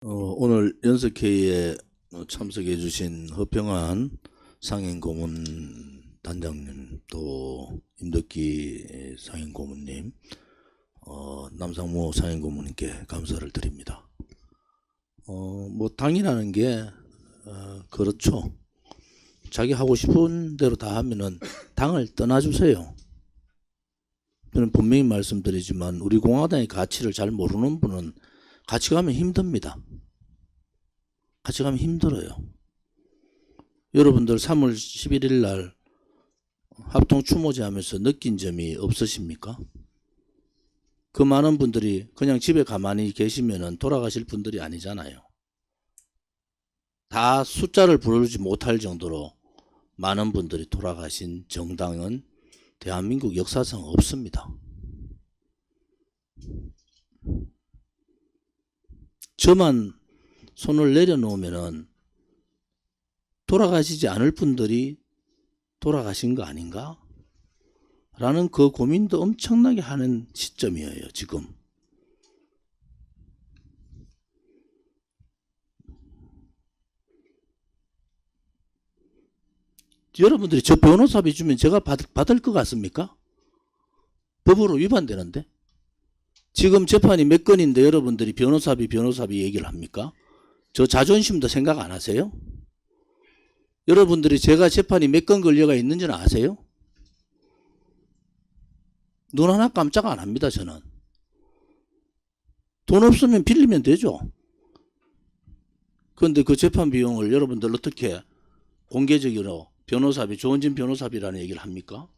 오늘 연석회의에 참석해 주신 허평한 상임고문 단장님, 또 임덕기 상임고문님, 남상무 상임고문님께 감사를 드립니다. 뭐 당이라는 게 그렇죠. 자기 하고 싶은 대로 다 하면은 당을 떠나주세요. 저는 분명히 말씀드리지만 우리 공화당의 가치를 잘 모르는 분은 같이 가면 힘듭니다. 같이 가면 힘들어요. 여러분들 3월 11일 날 합동 추모제 하면서 느낀 점이 없으십니까? 그 많은 분들이 그냥 집에 가만히 계시면은 돌아가실 분들이 아니잖아요. 다 숫자를 부르지 못할 정도로 많은 분들이 돌아가신 정당은 대한민국 역사상 없습니다. 저만 손을 내려놓으면은 돌아가시지 않을 분들이 돌아가신 거 아닌가? 라는 그 고민도 엄청나게 하는 시점이에요, 지금. 여러분들이 저 변호사비 주면 제가 받을 것 같습니까? 법으로 위반되는데. 지금 재판이 몇 건인데 여러분들이 변호사비 얘기를 합니까? 저 자존심도 생각 안 하세요? 여러분들이 제가 재판이 몇 건 걸려가 있는지는 아세요? 눈 하나 깜짝 안 합니다, 저는. 돈 없으면 빌리면 되죠. 그런데 그 재판 비용을 여러분들 어떻게 공개적으로 변호사비, 조은진 변호사비라는 얘기를 합니까?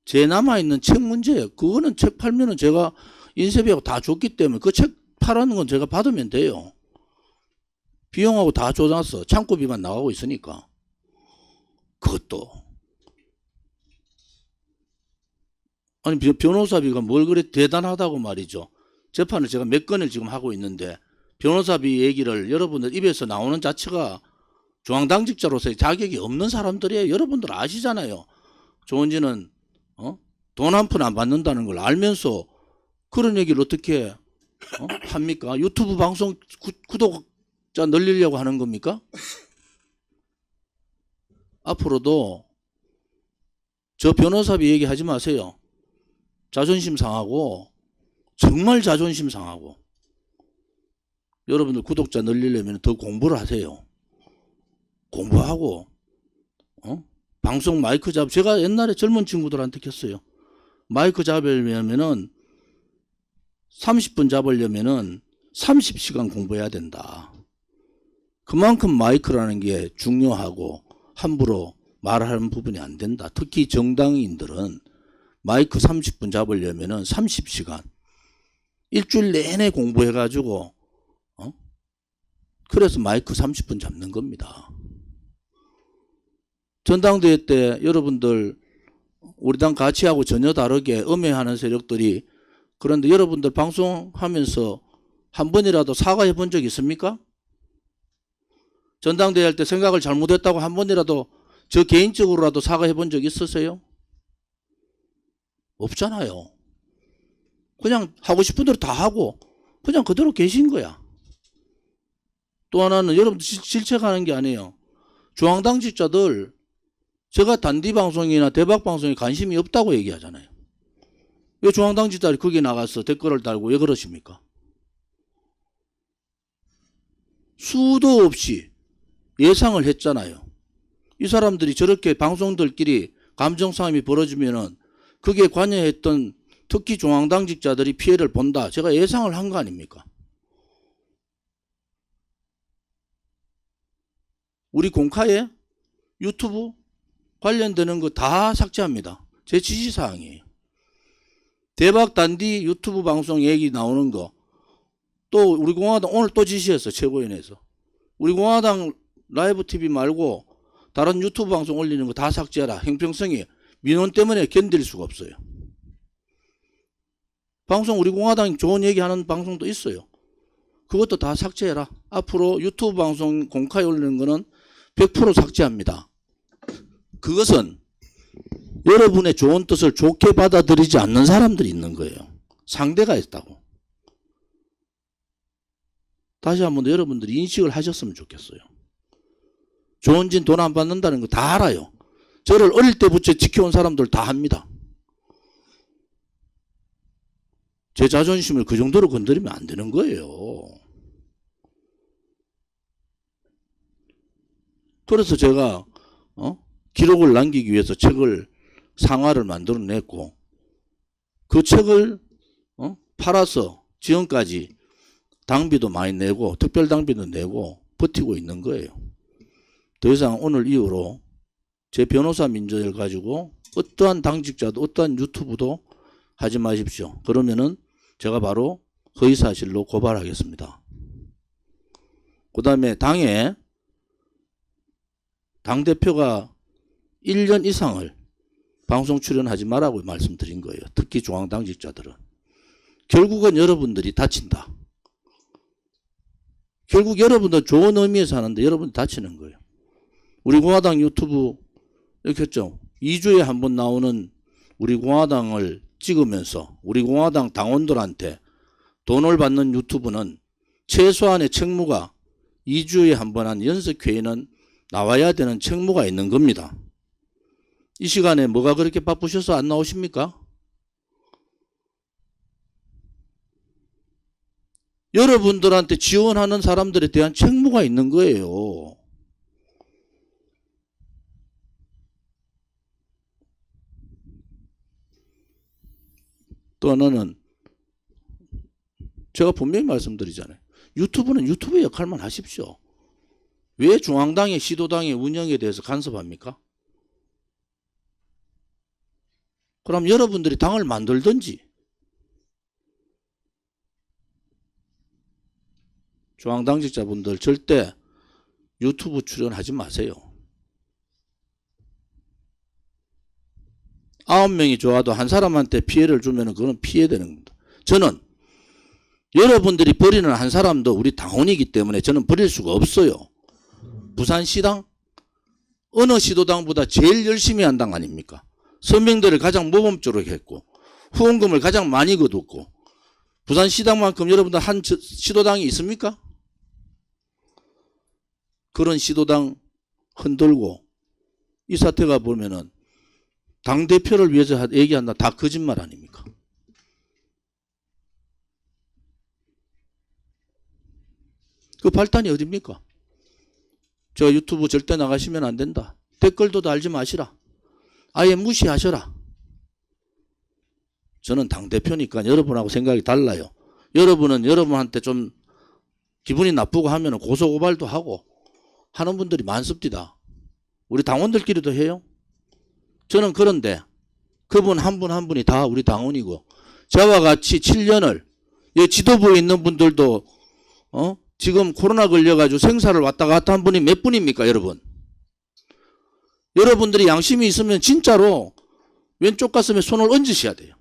제 남아있는 책 문제예요. 그거는 책 팔면은 제가 인쇄비하고 다 줬기 때문에 그 책 팔아는 건 제가 받으면 돼요. 비용하고 다 줘놨어. 창고비만 나가고 있으니까. 그것도. 아니, 변호사비가 뭘 그래 대단하다고 말이죠. 재판을 제가 몇 건을 지금 하고 있는데 변호사비 얘기를 여러분들 입에서 나오는 자체가 중앙당직자로서의 자격이 없는 사람들이에요. 여러분들 아시잖아요. 조은진은 돈 한 푼 안 받는다는 걸 알면서 그런 얘기를 어떻게 합니까? 유튜브 방송 구독자 늘리려고 하는 겁니까? 앞으로도 저 변호사비 얘기하지 마세요. 자존심 상하고, 정말 자존심 상하고. 여러분들 구독자 늘리려면 더 공부를 하세요. 공부하고 방송 마이크 제가 옛날에 젊은 친구들한테 켰어요. 마이크 잡으려면은 30분 잡으려면은 30시간 공부해야 된다. 그만큼 마이크라는 게 중요하고 함부로 말하는 부분이 안 된다. 특히 정당인들은 마이크 30분 잡으려면은 30시간 일주일 내내 공부해가지고 그래서 마이크 30분 잡는 겁니다. 전당대회 때 여러분들 우리 당 가치하고 전혀 다르게 엄해하는 세력들이, 그런데 여러분들 방송하면서 한 번이라도 사과해 본 적 있습니까? 전당대회 할 때 생각을 잘못했다고 한 번이라도 저 개인적으로라도 사과해 본 적 있으세요? 없잖아요. 그냥 하고 싶은 대로 다 하고 그냥 그대로 계신 거야. 또 하나는 여러분들 질책하는 게 아니에요. 중앙당직자들 제가 단디방송이나 대박방송에 관심이 없다고 얘기하잖아요. 왜 중앙당직자들이 거기에 나가서 댓글을 달고 왜 그러십니까? 수도 없이 예상을 했잖아요. 이 사람들이 저렇게 방송들끼리 감정싸움이 벌어지면은 거기에 관여했던 특히 중앙당직자들이 피해를 본다. 제가 예상을 한 거 아닙니까? 우리 공카에 유튜브 관련되는 거 다 삭제합니다. 제 지시사항이에요. 대박 단디 유튜브 방송 얘기 나오는 거, 또 우리 공화당 오늘 또 지시했어. 최고위원회에서. 우리 공화당 라이브 TV 말고 다른 유튜브 방송 올리는 거 다 삭제하라. 형평성이 민원 때문에 견딜 수가 없어요. 방송 우리 공화당 좋은 얘기하는 방송도 있어요. 그것도 다 삭제해라. 앞으로 유튜브 방송 공카에 올리는 거는 100% 삭제합니다. 그것은 여러분의 좋은 뜻을 좋게 받아들이지 않는 사람들이 있는 거예요. 상대가 있다고. 다시 한번 여러분들이 인식을 하셨으면 좋겠어요. 조원진 돈 안 받는다는 거 다 알아요. 저를 어릴 때부터 지켜온 사람들 다 합니다. 제 자존심을 그 정도로 건드리면 안 되는 거예요. 그래서 제가 기록을 남기기 위해서 책을 상화를 만들어냈고 그 책을 팔아서 지금까지 당비도 많이 내고 특별 당비도 내고 버티고 있는 거예요. 더 이상 오늘 이후로 제 변호사 민조를 가지고 어떠한 당직자도 어떠한 유튜브도 하지 마십시오. 그러면은 제가 바로 허위사실로 고발하겠습니다. 그 다음에 당에 당대표가 1년 이상을 방송 출연하지 말라고 말씀드린 거예요. 특히 중앙당직자들은. 결국은 여러분들이 다친다. 결국 여러분들 좋은 의미에서 하는데 여러분들 다치는 거예요. 우리 공화당 유튜브 이렇게 했죠. 2주에 한 번 나오는 우리 공화당을 찍으면서 우리 공화당 당원들한테 돈을 받는 유튜브는 최소한의 책무가 2주에 한 번 한 연석회의는 나와야 되는 책무가 있는 겁니다. 이 시간에 뭐가 그렇게 바쁘셔서 안 나오십니까? 여러분들한테 지원하는 사람들에 대한 책무가 있는 거예요. 또 하나는 제가 분명히 말씀드리잖아요. 유튜브는 유튜브의 역할만 하십시오. 왜 중앙당의 시도당의 운영에 대해서 간섭합니까? 그럼 여러분들이 당을 만들든지 중앙당직자분들 절대 유튜브 출연하지 마세요. 9명이 좋아도 한 사람한테 피해를 주면 그건 피해되는 겁니다. 저는 여러분들이 버리는 한 사람도 우리 당원이기 때문에 저는 버릴 수가 없어요. 부산시당 어느 시도당보다 제일 열심히 한 당 아닙니까? 서명들을 가장 모범적으로 했고 후원금을 가장 많이 거뒀고 부산시당만큼 여러분들 한 시도당이 있습니까? 그런 시도당 흔들고 이 사태가 보면은 당대표를 위해서 얘기한다. 다 거짓말 아닙니까? 그 발단이 어딥니까? 저 유튜브 절대 나가시면 안 된다. 댓글도 달지 마시라. 아예 무시하셔라. 저는 당대표니까 여러분하고 생각이 달라요. 여러분은 여러분한테 좀 기분이 나쁘고 하면 고소고발도 하고 하는 분들이 많습니다. 우리 당원들끼리도 해요. 저는 그런데 그분 한 분 한 분이 다 우리 당원이고 저와 같이 7년을 지도부에 있는 분들도 지금 코로나 걸려가지고 생사를 왔다 갔다 한 분이 몇 분입니까 여러분? 여러분들이 양심이 있으면 진짜로 왼쪽 가슴에 손을 얹으셔야 돼요.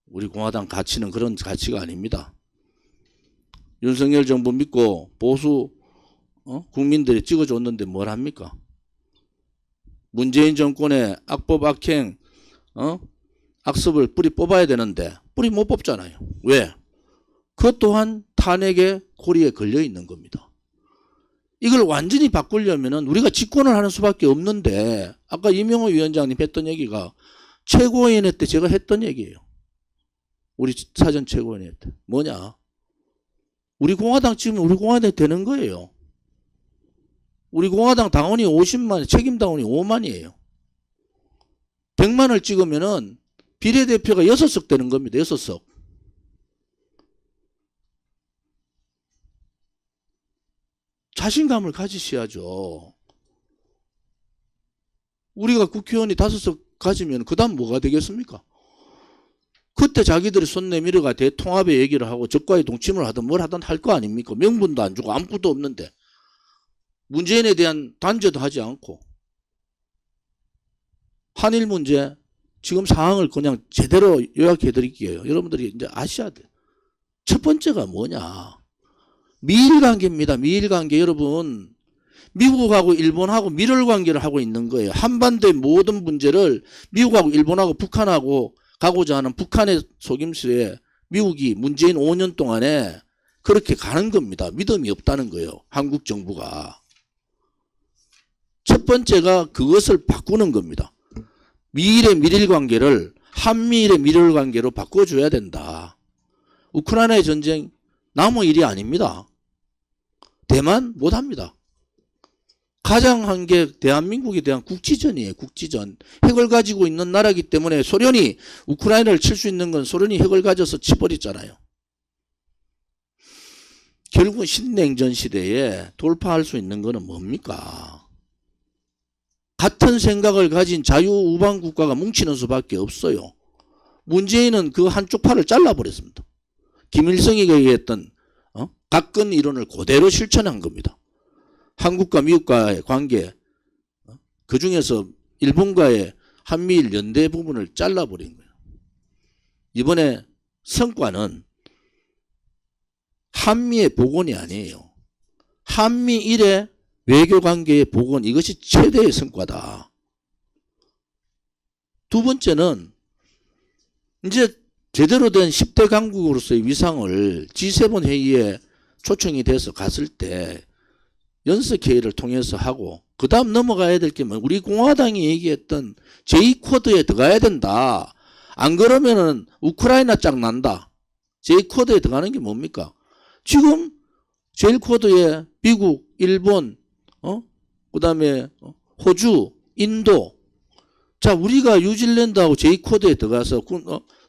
우리 공화당 가치는 그런 가치가 아닙니다. 윤석열 정부 믿고 보수 국민들이 찍어줬는데 뭘 합니까? 문재인 정권의 악법 악행 악습을 뿌리 뽑아야 되는데 뿌리 못 뽑잖아요. 왜? 그것 또한 탄핵의 고리에 걸려 있는 겁니다. 이걸 완전히 바꾸려면 우리가 집권을 하는 수밖에 없는데 아까 이명호 위원장님 했던 얘기가 최고위원회 때 제가 했던 얘기예요. 우리 사전 최고위원회 때. 뭐냐? 우리 공화당 찍으면 우리 공화당이 되는 거예요. 우리 공화당 당원이 50만, 책임 당원이 5만이에요. 100만을 찍으면은 비례대표가 6석 되는 겁니다. 6석. 자신감을 가지셔야죠. 우리가 국회의원이 5석 가지면 그 다음 뭐가 되겠습니까? 그때 자기들이 손 내밀어가 대통합의 얘기를 하고 적과의 동침을 하든 뭘 하든 할 거 아닙니까? 명분도 안 주고 아무것도 없는데 문재인에 대한 단죄도 하지 않고 한일 문제 지금 상황을 그냥 제대로 요약해 드릴게요. 여러분들이 이제 아셔야 돼요. 첫 번째가 뭐냐? 미일관계입니다. 미일관계. 여러분 미국하고 일본하고 밀월 관계를 하고 있는 거예요. 한반도의 모든 문제를 미국하고 일본하고 북한하고 가고자 하는 북한의 속임수에 미국이 문재인 5년 동안에 그렇게 가는 겁니다. 믿음이 없다는 거예요. 한국 정부가. 첫 번째가 그것을 바꾸는 겁니다. 미일의 밀일 관계를 한미일의 밀일 관계로 바꿔줘야 된다. 우크라이나의 전쟁 남의 일이 아닙니다. 대만 못합니다. 가장 한 게 대한민국에 대한 국지전이에요. 국지전. 핵을 가지고 있는 나라이기 때문에 소련이 우크라이나를 칠 수 있는 건 소련이 핵을 가져서 치버렸잖아요. 결국은 신냉전 시대에 돌파할 수 있는 거는 뭡니까? 같은 생각을 가진 자유우방 국가가 뭉치는 수밖에 없어요. 문재인은 그 한쪽 팔을 잘라버렸습니다. 김일성이 얘기했던 각근 이론을 그대로 실천한 겁니다. 한국과 미국과의 관계, 그중에서 일본과의 한미일 연대 부분을 잘라버린 거예요. 이번에 성과는 한미의 복원이 아니에요. 한미일의 외교관계의 복원, 이것이 최대의 성과다. 두 번째는 이제 제대로 된 10대 강국으로서의 위상을 G7 회의에 초청이 돼서 갔을 때 연석회의를 통해서 하고 그 다음 넘어가야 될 게 우리 공화당이 얘기했던 J쿼드에 들어가야 된다. 안 그러면은 우크라이나 짝 난다. J쿼드에 들어가는 게 뭡니까? 지금 J쿼드에 미국, 일본, 그 다음에 호주, 인도. 자, 우리가 뉴질랜드하고 J쿼드에 들어가서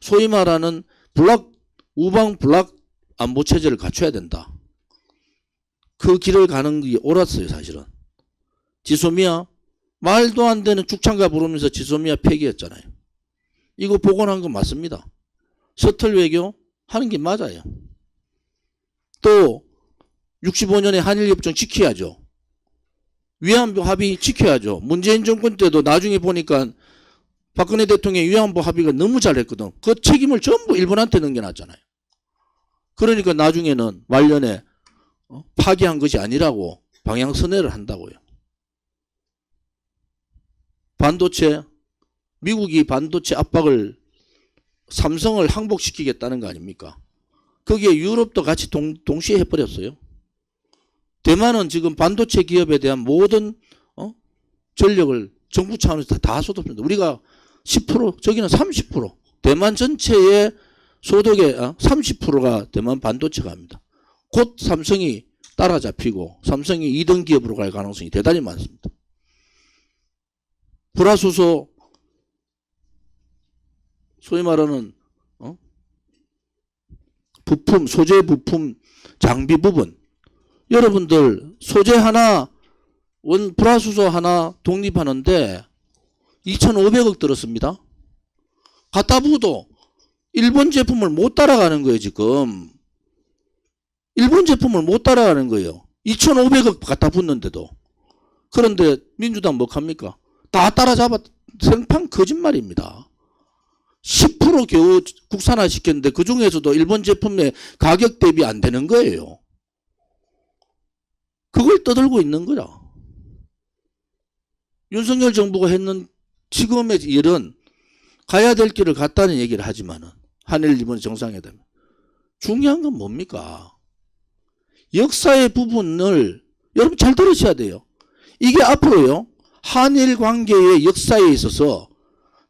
소위 말하는 우방 블락 안보 체제를 갖춰야 된다. 그 길을 가는 게 옳았어요, 사실은. 지소미아, 말도 안 되는 죽창가 부르면서 지소미아 폐기했잖아요. 이거 복원한 거 맞습니다. 셔틀 외교 하는 게 맞아요. 또 65년에 한일협정 지켜야죠. 위안부 합의 지켜야죠. 문재인 정권 때도 나중에 보니까 박근혜 대통령의 위안부 합의가 너무 잘했거든. 그 책임을 전부 일본한테 넘겨놨잖아요. 그러니까 나중에는 말년에 파기한 것이 아니라고 방향선회를 한다고요. 반도체, 미국이 반도체 압박을 삼성을 항복시키겠다는 거 아닙니까? 거기에 유럽도 같이 동시에 해버렸어요. 대만은 지금 반도체 기업에 대한 모든 전력을 정부 차원에서 다 쏟았습니다. 우리가 10%, 저기는 30%. 대만 전체의 소득의 30%가 대만 반도체가 합니다. 곧 삼성이 따라잡히고 삼성이 2등 기업으로 갈 가능성이 대단히 많습니다. 불화수소, 소위 말하는 부품, 소재 부품, 장비 부분. 여러분들 소재 하나, 불화수소 하나 독립하는데 2,500억 들었습니다. 갖다 부어도 일본 제품을 못 따라가는 거예요, 지금. 일본 제품을 못 따라가는 거예요. 2,500억 갖다 붙는데도. 그런데 민주당 뭐 합니까? 다 따라잡아. 생판 거짓말입니다. 10% 겨우 국산화 시켰는데 그 중에서도 일본 제품의 가격 대비 안 되는 거예요. 그걸 떠들고 있는 거야. 윤석열 정부가 했는 지금의 일은 가야 될 길을 갔다는 얘기를 하지만은 한일 일본 정상회담. 중요한 건 뭡니까? 역사의 부분을 여러분 잘 들으셔야 돼요. 이게 앞으로요. 한일 관계의 역사에 있어서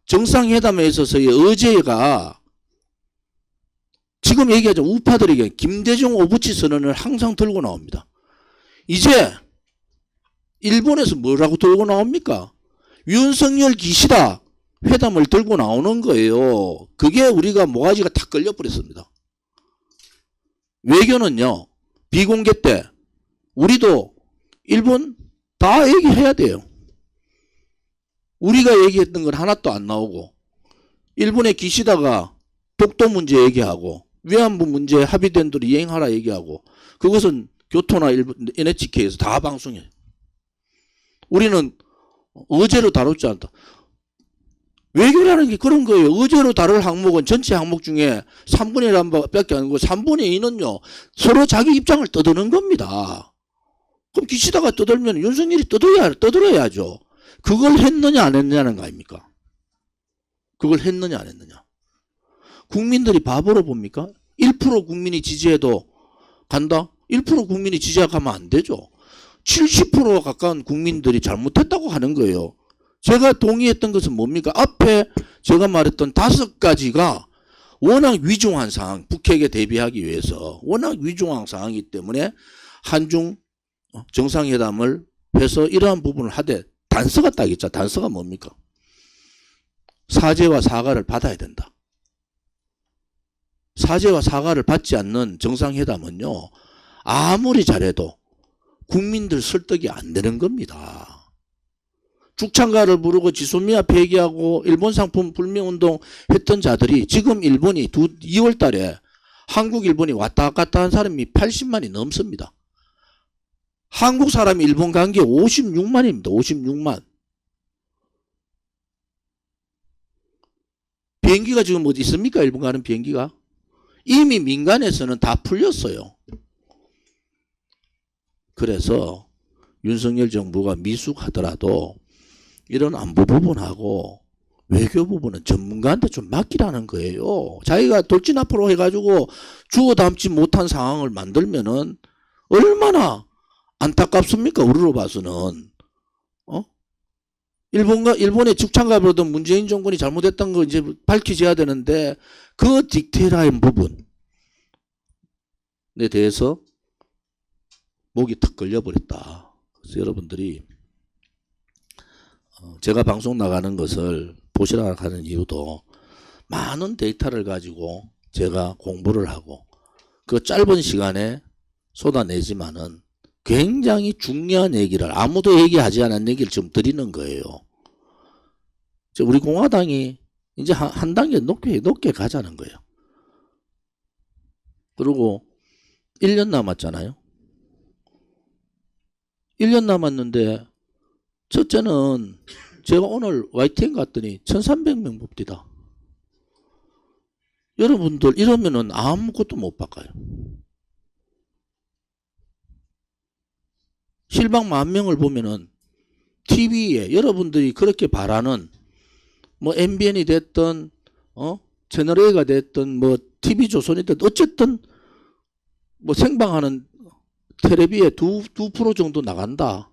정상회담에 있어서의 어제가 지금 얘기하죠. 우파들에게 김대중 오부치 선언을 항상 들고 나옵니다. 이제 일본에서 뭐라고 들고 나옵니까? 윤석열 기시다 회담을 들고 나오는 거예요. 그게 우리가 모가지가 다 끌려버렸습니다. 외교는요. 비공개 때 우리도 일본 다 얘기해야 돼요. 우리가 얘기했던 건 하나도 안 나오고 일본의 기시다가 독도 문제 얘기하고 위안부 문제 합의된 대로 이행하라 얘기하고 그것은 교토나 일본 NHK에서 다 방송해요. 우리는 어제로 다루지 않다. 외교라는 게 그런 거예요. 어제로 다룰 항목은 전체 항목 중에 3분의 1밖에 아니고 3분의 2는요. 서로 자기 입장을 떠드는 겁니다. 그럼 기시다가 떠들면 윤석열이 떠들어야죠. 그걸 했느냐 안 했느냐는 거 아닙니까? 그걸 했느냐 안 했느냐. 국민들이 바보로 봅니까? 1% 국민이 지지해도 간다? 1% 국민이 지지하면 안 되죠. 70%가 가까운 국민들이 잘못했다고 하는 거예요. 제가 동의했던 것은 뭡니까? 앞에 제가 말했던 5가지가 워낙 위중한 상황, 북핵에 대비하기 위해서 워낙 위중한 상황이기 때문에 한중 정상회담을 해서 이러한 부분을 하되 단서가 딱 있죠. 단서가 뭡니까? 사죄와 사과를 받아야 된다. 사죄와 사과를 받지 않는 정상회담은요, 아무리 잘해도 국민들 설득이 안 되는 겁니다. 죽창가를 부르고 지소미아 폐기하고 일본 상품 불매운동 했던 자들이 지금 일본이 2월 달에 한국 일본이 왔다 갔다 한 사람이 80만이 넘습니다. 한국 사람이 일본 간 게 56만입니다. 56만. 비행기가 지금 어디 있습니까? 일본 가는 비행기가? 이미 민간에서는 다 풀렸어요. 그래서 윤석열 정부가 미숙하더라도 이런 안보 부분하고 외교 부분은 전문가한테 좀 맡기라는 거예요. 자기가 돌진 앞으로 해가지고 주워 담지 못한 상황을 만들면은 얼마나 안타깝습니까? 우리로 봐서는. 일본의 죽창가보다 문재인 정권이 잘못했던 거 이제 밝히져야 되는데 그 디테일한 부분에 대해서 목이 탁 걸려버렸다. 그래서 여러분들이 제가 방송 나가는 것을 보시라고 하는 이유도 많은 데이터를 가지고 제가 공부를 하고 그 짧은 시간에 쏟아내지만은 굉장히 중요한 얘기를 아무도 얘기하지 않은 얘기를 지금 드리는 거예요. 우리 공화당이 이제 한 단계 높게 가자는 거예요. 그리고 1년 남았잖아요. 1년 남았는데 첫째는 제가 오늘 YTN 갔더니 1300명 봅디다. 여러분들 이러면은 아무것도 못 바꿔요. 실방 10,000명을 보면은 TV에 여러분들이 그렇게 바라는 뭐 MBN이 됐든 채널A가 됐든 뭐 TV조선이 됐든 어쨌든 뭐 생방하는 텔레비에 2% 정도 나간다.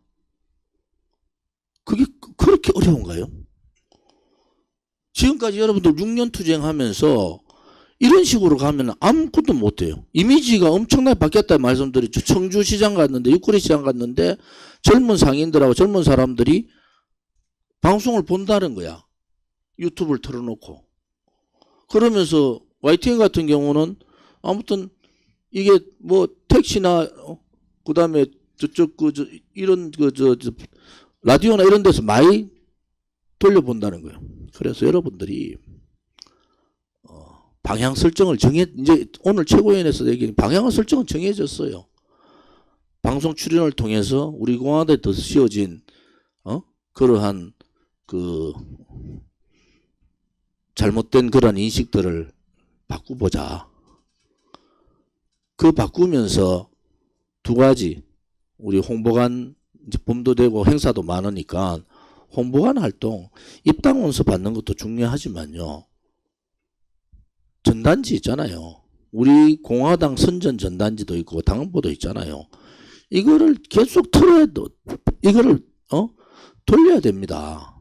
그게 그렇게 어려운가요? 지금까지 여러분들 6년 투쟁하면서 이런 식으로 가면 아무것도 못해요. 이미지가 엄청나게 바뀌었다 말씀드렸죠. 청주시장 갔는데 육거리 시장 갔는데 젊은 상인들하고 젊은 사람들이 방송을 본다는 거야. 유튜브를 틀어놓고. 그러면서 YTN 같은 경우는 아무튼 이게 뭐 택시나 그 다음에 저쪽 이런 라디오나 이런 데서 많이 돌려본다는 거예요. 그래서 여러분들이 방향 설정을 이제 오늘 최고위원회에서 얘기는 방향 설정은 정해졌어요. 방송 출연을 통해서 우리 공화당에 더 씌워진 그러한 그 잘못된 그런 인식들을 바꾸보자. 그 바꾸면서 2가지 우리 홍보관 이제 봄도 되고 행사도 많으니까 홍보관 활동 입당 원서 받는 것도 중요하지만요. 전단지 있잖아요. 우리 공화당 선전 전단지도 있고 당헌보도 있잖아요. 이거를 계속 틀어도 이거를 돌려야 됩니다.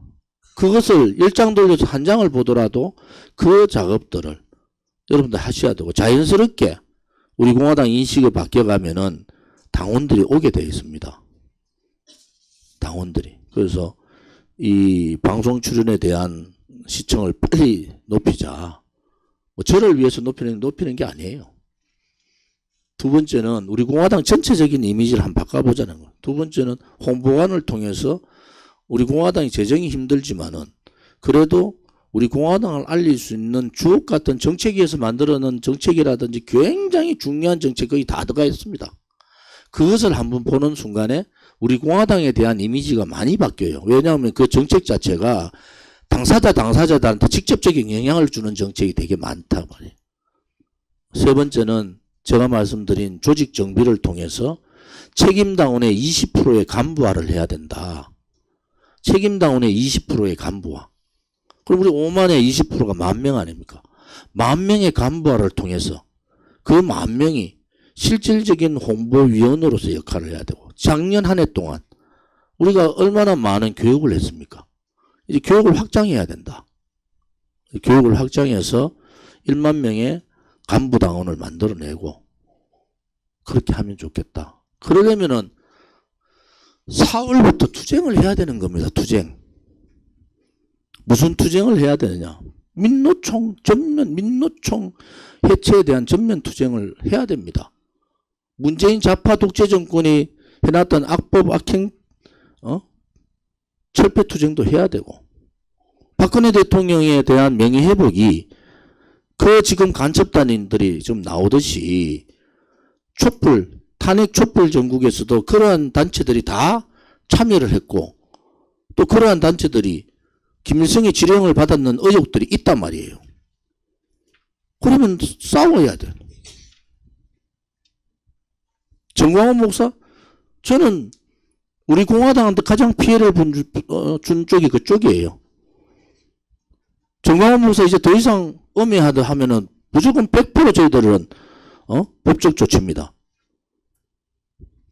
그것을 10장 돌려서 1장을 보더라도 그 작업들을 여러분들 하셔야 되고 자연스럽게 우리 공화당 인식이 바뀌어가면은 당원들이 오게 되어 있습니다. 당원들이. 그래서 이 방송 출연에 대한 시청을 빨리 높이자. 뭐 저를 위해서 높이는 게 아니에요. 2번째는 우리 공화당 전체적인 이미지를 한번 바꿔보자는 거예요. 2번째는 홍보관을 통해서 우리 공화당이 재정이 힘들지만은 그래도 우리 공화당을 알릴 수 있는 주옥 같은 정책위에서 만들어놓은 정책이라든지 굉장히 중요한 정책 거의 다 들어가 있습니다. 그것을 한번 보는 순간에 우리 공화당에 대한 이미지가 많이 바뀌어요. 왜냐하면 그 정책 자체가 당사자들한테 직접적인 영향을 주는 정책이 되게 많다 말이에요. 3번째는 제가 말씀드린 조직 정비를 통해서 책임다운의 20%의 간부화를 해야 된다. 책임다운의 20%의 간부화. 그럼 우리 5만의 20%가 10,000명 아닙니까? 10,000명의 간부화를 통해서 그 10,000명이 실질적인 홍보위원으로서 역할을 해야 되고, 작년 한 해 동안 우리가 얼마나 많은 교육을 했습니까? 이제 교육을 확장해야 된다. 교육을 확장해서 10,000명의 간부당원을 만들어내고 그렇게 하면 좋겠다. 그러려면은 4월부터 투쟁을 해야 되는 겁니다. 투쟁. 무슨 투쟁을 해야 되느냐? 민노총 해체에 대한 전면 투쟁을 해야 됩니다. 문재인 좌파 독재 정권이 해놨던 악법 악행 철폐 투쟁도 해야 되고, 박근혜 대통령에 대한 명예회복이 그 지금 간첩단인들이 좀 나오듯이 촛불, 탄핵 촛불 전국에서도 그러한 단체들이 다 참여를 했고, 또 그러한 단체들이 김일성의 지령을 받았는 의혹들이 있단 말이에요. 그러면 싸워야 돼. 정광훈 목사? 저는 우리 공화당한테 가장 피해를 준 쪽이 그쪽이에요. 정광훈 목사 이제 더 이상 음해하다 하면은 무조건 100% 저희들은 법적 조치입니다.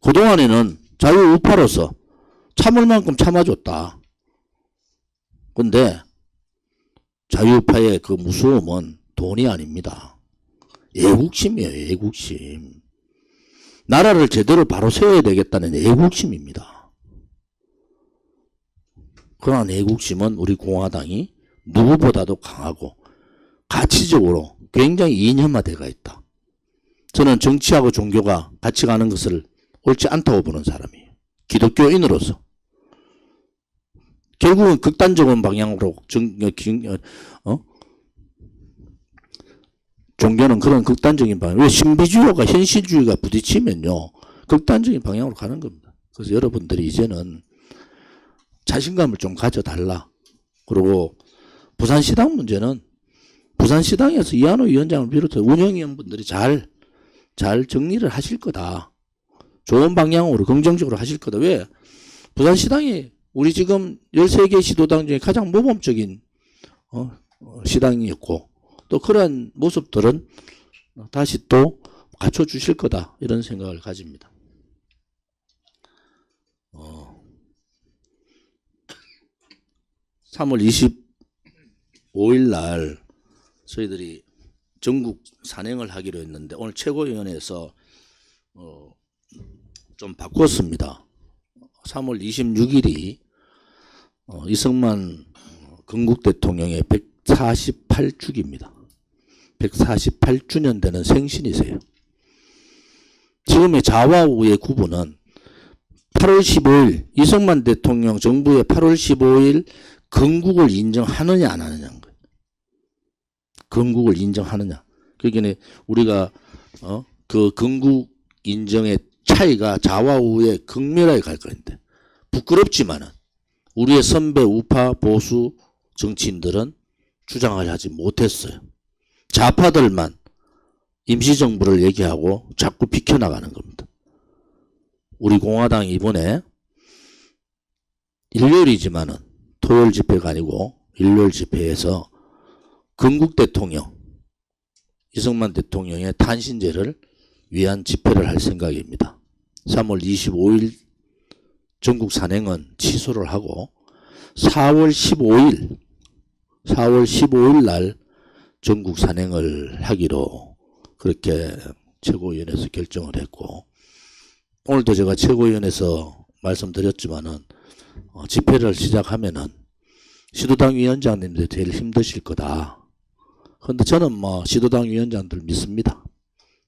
그동안에는 자유우파로서 참을 만큼 참아줬다. 근데 자유우파의 그 무서움은 돈이 아닙니다. 애국심이에요. 애국심. 나라를 제대로 바로 세워야 되겠다는 애국심입니다. 그러한 애국심은 우리 공화당이 누구보다도 강하고 가치적으로 굉장히 이념화되어 있다. 저는 정치하고 종교가 같이 가는 것을 옳지 않다고 보는 사람이에요. 기독교인으로서. 결국은 극단적인 방향으로 종교는 그런 극단적인 방향. 왜 신비주의가 현실주의가 부딪히면요, 극단적인 방향으로 가는 겁니다. 그래서 여러분들이 이제는 자신감을 좀 가져달라. 그리고 부산시당 문제는 부산시당에서 이한호 위원장을 비롯해 운영위원분들이 잘 정리를 하실 거다. 좋은 방향으로 긍정적으로 하실 거다. 왜? 부산시당이 우리 지금 13개 시도당 중에 가장 모범적인 시당이었고, 또 그러한 모습들은 다시 또 갖춰주실 거다. 이런 생각을 가집니다. 3월 25일 날 저희들이 전국 산행을 하기로 했는데 오늘 최고위원회에서 좀 바꿨습니다. 3월 26일이 이승만 건국 대통령의 148주기입니다. 148주년 되는 생신이세요. 지금의 좌와우의 구분은 8월 15일 이승만 대통령 정부의 8월 15일 건국을 인정하느냐 안 하느냐인 거예요. 건국을 인정하느냐. 그러니까 우리가 그 건국 인정의 차이가 좌와우에 극렬하게 갈 건데, 부끄럽지만은 우리의 선배 우파 보수 정치인들은 주장을 하지 못했어요. 좌파들만 임시정부를 얘기하고 자꾸 비켜나가는 겁니다. 우리 공화당이 이번에 일요일이지만은 토요일 집회가 아니고 일요일 집회에서 건국 대통령 이승만 대통령의 탄신제를 위한 집회를 할 생각입니다. 3월 25일 전국 산행은 취소를 하고 4월 15일 날 전국 산행을 하기로 그렇게 최고위원회에서 결정을 했고, 오늘도 제가 최고위원회에서 말씀드렸지만은 집회를 시작하면은 시도당 위원장님들이 제일 힘드실 거다. 그런데 저는 시도당 위원장들 믿습니다.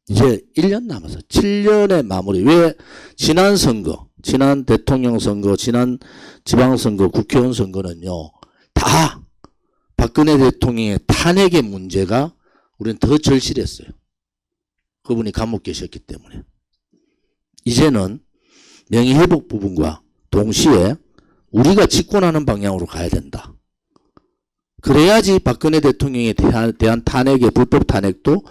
이제 1년 남아서 7년의 마무리. 왜? 지난 선거, 지난 대통령 선거, 지난 지방선거, 국회의원 선거는요, 다 박근혜 대통령의 탄핵의 문제가 우리는 더 절실했어요. 그분이 감옥 계셨기 때문에. 이제는 명예회복 부분과 동시에 우리가 집권하는 방향으로 가야 된다. 그래야지 박근혜 대통령에 대한 탄핵의 불법 탄핵도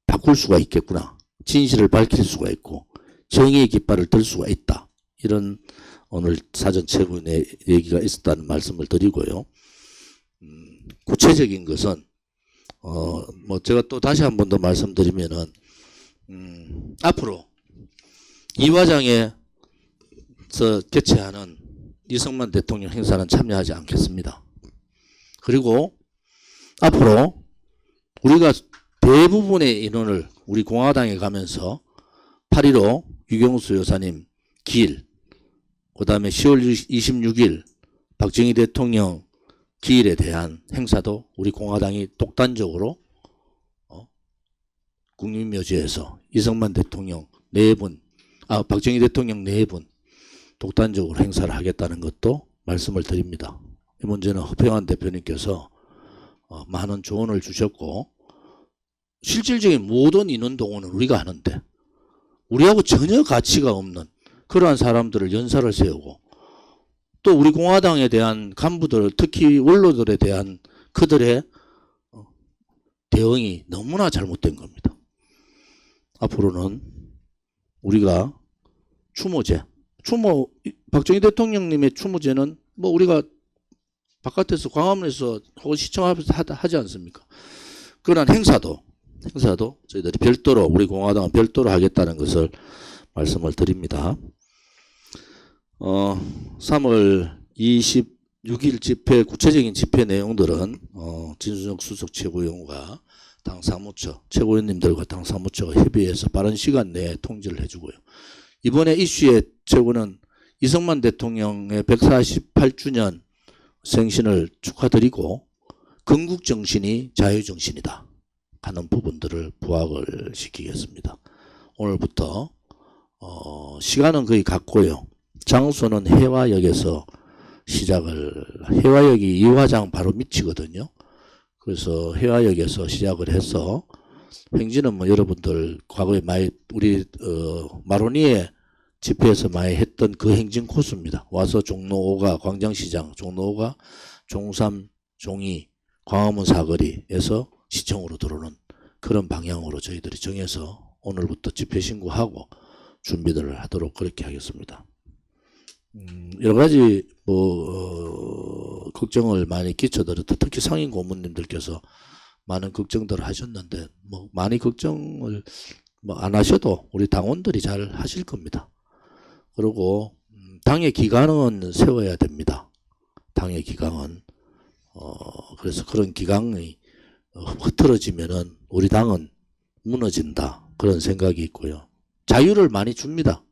바꿀 수가 있겠구나. 진실을 밝힐 수가 있고 정의의 깃발을 들 수가 있다. 이런 오늘 사전 최고위원회 얘기가 있었다는 말씀을 드리고요. 구체적인 것은 뭐 제가 또 다시 한 번 더 말씀드리면은 앞으로 이화장에서 개최하는 이승만 대통령 행사는 참여하지 않겠습니다. 그리고 앞으로 우리가 대부분의 인원을 우리 공화당에 가면서 8.15 유경수 여사님 기일, 그 다음에 10월 26일 박정희 대통령 기일에 대한 행사도 우리 공화당이 독단적으로 국민묘지에서 이승만 대통령 4분, 박정희 대통령 4분 독단적으로 행사를 하겠다는 것도 말씀을 드립니다. 이 문제는 허평환 대표님께서 많은 조언을 주셨고, 실질적인 모든 인원 동원은 우리가 하는데 우리하고 전혀 가치가 없는 그러한 사람들을 연사를 세우고, 또 우리 공화당에 대한 간부들, 특히 원로들에 대한 그들의 대응이 너무나 잘못된 겁니다. 앞으로는 우리가 추모제, 박정희 대통령님의 추모제는 뭐 우리가 바깥에서 광화문에서 혹은 시청 앞에서 하지 않습니까? 그런 행사도 저희들이 별도로, 우리 공화당은 별도로 하겠다는 것을 말씀을 드립니다. 3월 26일 집회, 구체적인 집회 내용들은 진순혁 수석 최고위원과 당 사무처, 최고위원님들과 당 사무처가 협의해서 빠른 시간 내에 통지를 해주고요. 이번에 이슈의 최고는 이승만 대통령의 148주년 생신을 축하드리고 건국정신이 자유정신이다 하는 부분들을 부각을 시키겠습니다. 오늘부터 시간은 거의 같고요. 장소는 해화역에서 시작을, 해화역이 이화장 바로 밑이거든요. 그래서 해화역에서 시작을 해서 행진은 뭐 여러분들 과거에 많이 우리 마로니에 집회에서 많이 했던 그 행진 코스입니다. 와서 종로 5가 광장시장, 종로 5가 종삼, 종이, 광화문 사거리에서 시청으로 들어오는 그런 방향으로 저희들이 정해서 오늘부터 집회 신고하고 준비들을 하도록 그렇게 하겠습니다. 여러 가지 걱정을 많이 끼쳐드렸다. 특히 상임 고문님들께서 많은 걱정들을 하셨는데 뭐 많이 걱정을 안 하셔도 우리 당원들이 잘 하실 겁니다. 그리고 당의 기강은 세워야 됩니다. 당의 기강은 그래서 그런 기강이 흐트러지면은 우리 당은 무너진다, 그런 생각이 있고요. 자유를 많이 줍니다.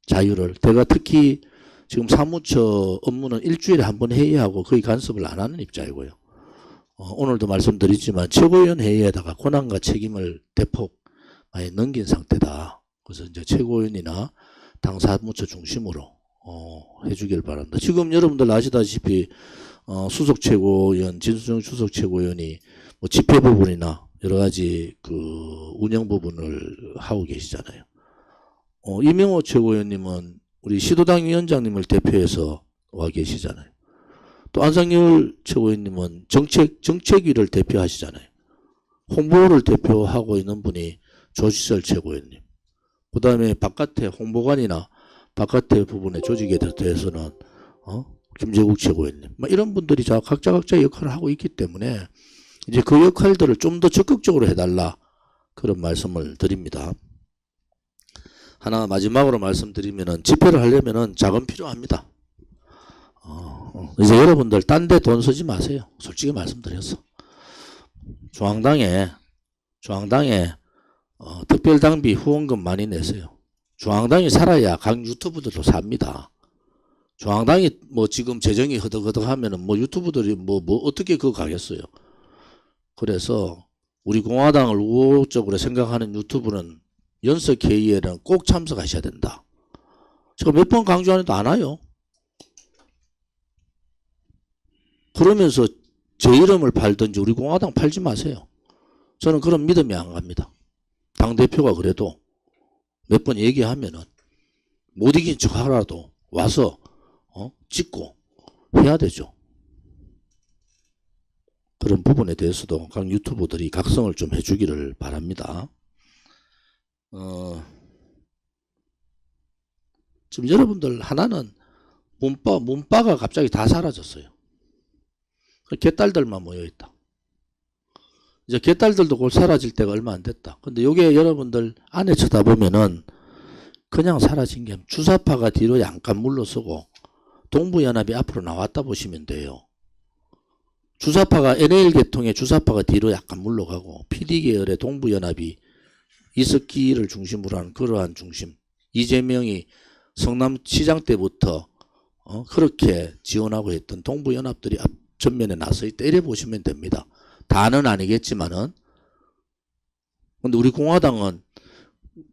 자유를. 제가 특히 지금 사무처 업무는 일주일에 한 번 회의하고 거의 간섭을 안 하는 입장이고요. 오늘도 말씀드리지만 최고위원 회의에다가 권한과 책임을 대폭 많이 넘긴 상태다. 그래서 이제 최고위원이나 당 사무처 중심으로 해주길 바랍니다. 지금 여러분들 아시다시피 수석 최고위원, 진수정 수석 최고위원이 뭐 집회 부분이나 여러 가지 그 운영 부분을 하고 계시잖아요. 이명호 최고위원님은 우리 시도당 위원장님을 대표해서 와 계시잖아요. 또 안상열 최고위원님은 정책위를 대표하시잖아요. 홍보를 대표하고 있는 분이 조시설 최고위원님. 그 다음에 바깥에 홍보관이나 바깥에 부분의 조직에 대해서는 김재국 최고위원님. 이런 분들이 각자 역할을 하고 있기 때문에 이제 그 역할들을 좀 더 적극적으로 해달라, 그런 말씀을 드립니다. 하나 마지막으로 말씀드리면은 집회를 하려면은 자금 필요합니다. 이제 여러분들 딴 데 돈 쓰지 마세요. 솔직히 말씀드려서. 중앙당에 특별당비 후원금 많이 내세요. 중앙당이 살아야 각 유튜브들도 삽니다. 중앙당이 뭐 지금 재정이 허덕허덕 하면은 뭐 유튜브들이 뭐 어떻게 그거 가겠어요. 그래서 우리 공화당을 우호적으로 생각하는 유튜브는 연석회의에는 꼭 참석하셔야 된다. 제가 몇 번 강조하는데도 안 와요. 그러면서 제 이름을 팔든지 우리 공화당 팔지 마세요. 저는 그런 믿음이 안 갑니다. 당대표가 그래도 몇 번 얘기하면은 못 이긴 척 하라도 와서 찍고 해야 되죠. 그런 부분에 대해서도 각 유튜버들이 각성을 좀 해주기를 바랍니다. 지금 여러분들 하나는 문바가 갑자기 다 사라졌어요. 개딸들만 모여있다. 이제 개딸들도 곧 사라질 때가 얼마 안 됐다. 근데 요게 여러분들 안에 쳐다보면은 그냥 사라진 게 주사파가 뒤로 잠깐 물러서고 동부연합이 앞으로 나왔다 보시면 돼요. 주사파가 NL계통의 주사파가 뒤로 약간 물러가고 PD계열의 동부연합이 이석기를 중심으로 하는 그러한 중심, 이재명이 성남시장 때부터 그렇게 지원하고 했던 동부연합들이 앞 전면에 나서서 때려보시면 됩니다. 다는 아니겠지만은. 근데 우리 공화당은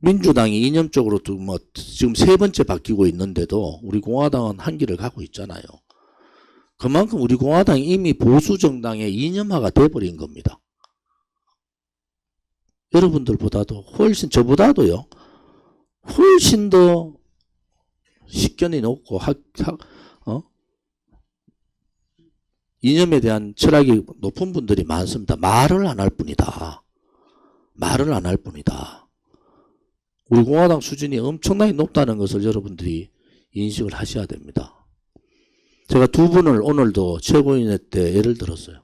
민주당이 이념적으로 뭐 지금 세 번째 바뀌고 있는데도 우리 공화당은 한 길을 가고 있잖아요. 그만큼 우리 공화당이 이미 보수 정당의 이념화가 돼버린 겁니다. 여러분들보다도 훨씬, 저보다도요, 훨씬 더 식견이 높고 이념에 대한 철학이 높은 분들이 많습니다. 말을 안 할 뿐이다. 말을 안 할 뿐이다. 우리 공화당 수준이 엄청나게 높다는 것을 여러분들이 인식을 하셔야 됩니다. 제가 두 분을 오늘도 최고위원회 때 예를 들었어요.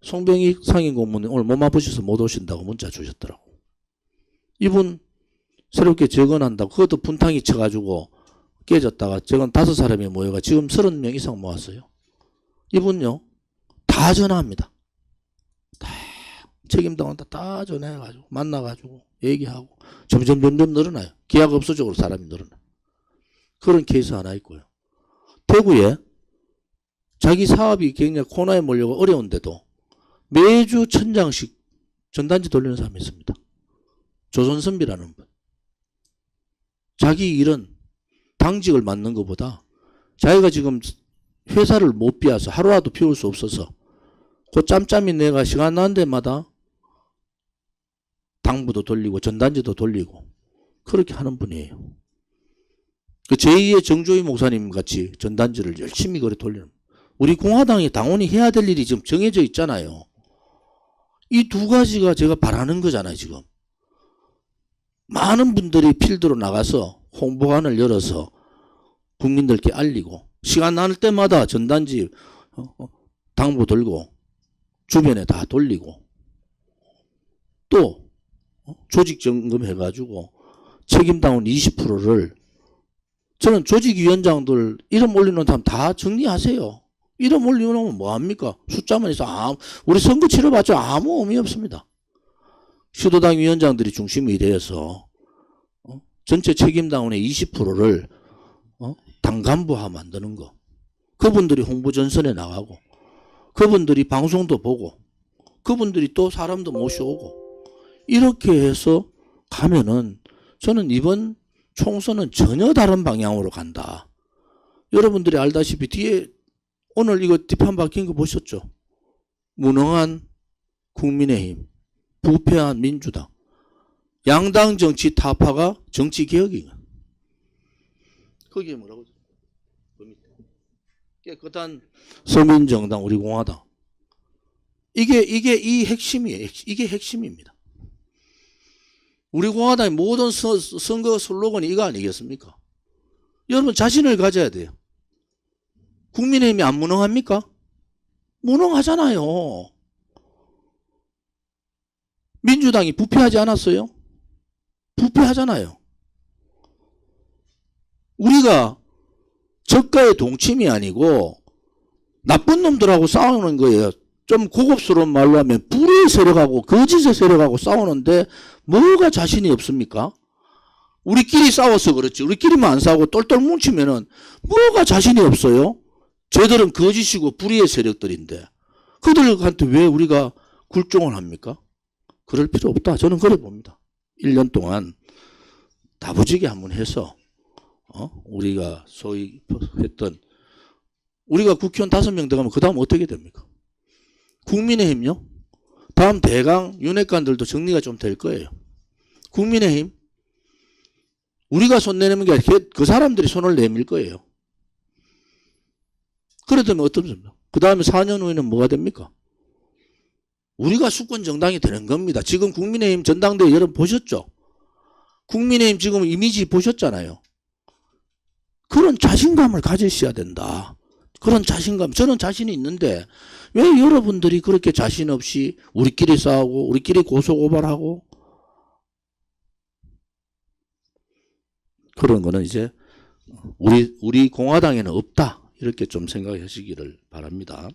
송병익 상임고문이 오늘 몸 아프셔서 못 오신다고 문자 주셨더라고. 이분 새롭게 재건한다고 그것도 분탕이 쳐가지고 깨졌다가 저건 5사람이 모여가 지금 30명 이상 모았어요. 이분요 다 전화합니다. 다 책임당한다 다 전화해가지고 만나가지고 얘기하고 점점 늘어나요. 기약 없어적으로 사람이 늘어나요. 그런 케이스 하나 있고요. 대구에 자기 사업이 굉장히 코너에 몰려고 어려운데도 매주 1000장씩 전단지 돌리는 사람이 있습니다. 조선선비라는 분. 자기 일은 당직을 맡는 것보다 자기가 지금 회사를 못 비워서 하루라도 비울 수 없어서 그 짬짬이 내가 시간 나는 데마다 당부도 돌리고 전단지도 돌리고 그렇게 하는 분이에요. 그 제2의 정조희 목사님 같이 전단지를 열심히 그래 돌리는. 우리 공화당이 당원이 해야 될 일이 지금 정해져 있잖아요. 이 두 가지가 제가 바라는 거잖아요. 지금 많은 분들이 필드로 나가서 홍보관을 열어서 국민들께 알리고 시간 나는 때마다 전단지 당부 돌고 주변에 다 돌리고 또 조직 점검 해가지고 책임당원 20%를 저는 조직위원장들 이름 올리는 사람 다 정리하세요. 이름 올리면 뭐합니까? 숫자만 있어. 우리 선거 치러봤자 아무 의미 없습니다. 시도당 위원장들이 중심이 되어서 전체 책임당원의 20%를 당 간부화 만드는 거. 그분들이 홍보전선에 나가고 그분들이 방송도 보고 그분들이 또 사람도 모셔오고 이렇게 해서 가면은 저는 이번 총선은 전혀 다른 방향으로 간다. 여러분들이 알다시피 뒤에 오늘 이거 뒷판 바뀐 거 보셨죠? 무능한 국민의힘, 부패한 민주당, 양당 정치 타파가 정치 개혁이가. 거기에 뭐라고? 깨끗한 서민정당 우리 공화당. 이게 이 핵심이에요. 이게 핵심입니다. 우리 공화당의 모든 선거 슬로건이 이거 아니겠습니까? 여러분 자신을 가져야 돼요. 국민의힘이 안 무능합니까? 무능하잖아요. 민주당이 부패하지 않았어요? 부패하잖아요. 우리가 저가의 동침이 아니고 나쁜 놈들하고 싸우는 거예요. 좀 고급스러운 말로 하면 불의 세력하고 거짓의 세력하고 싸우는데 뭐가 자신이 없습니까? 우리끼리 싸워서 그렇지. 우리끼리만 안 싸우고 똘똘 뭉치면은 뭐가 자신이 없어요? 쟤들은 거짓이고 불의의 세력들인데 그들한테 왜 우리가 굴종을 합니까? 그럴 필요 없다. 저는 그래 봅니다. 1년 동안 다부지게 한번 해서 우리가 소위 했던 우리가 국회의원 5명 들어가면 그 다음 어떻게 됩니까? 국민의힘요? 다음 대강 윤핵관들도 정리가 좀 될 거예요. 국민의힘 우리가 손 내밀는 게 아니라 그 사람들이 손을 내밀 거예요. 그러다면 어떻습니까? 그 다음에 4년 후에는 뭐가 됩니까? 우리가 수권 정당이 되는 겁니다. 지금 국민의힘 전당대회 여러분 보셨죠? 국민의힘 지금 이미지 보셨잖아요. 그런 자신감을 가지셔야 된다. 그런 자신감, 저는 자신이 있는데 왜 여러분들이 그렇게 자신 없이 우리끼리 싸우고 우리끼리 고소고발하고 그런 거는 이제 우리 공화당에는 없다. 이렇게 좀 생각하시기를 바랍니다.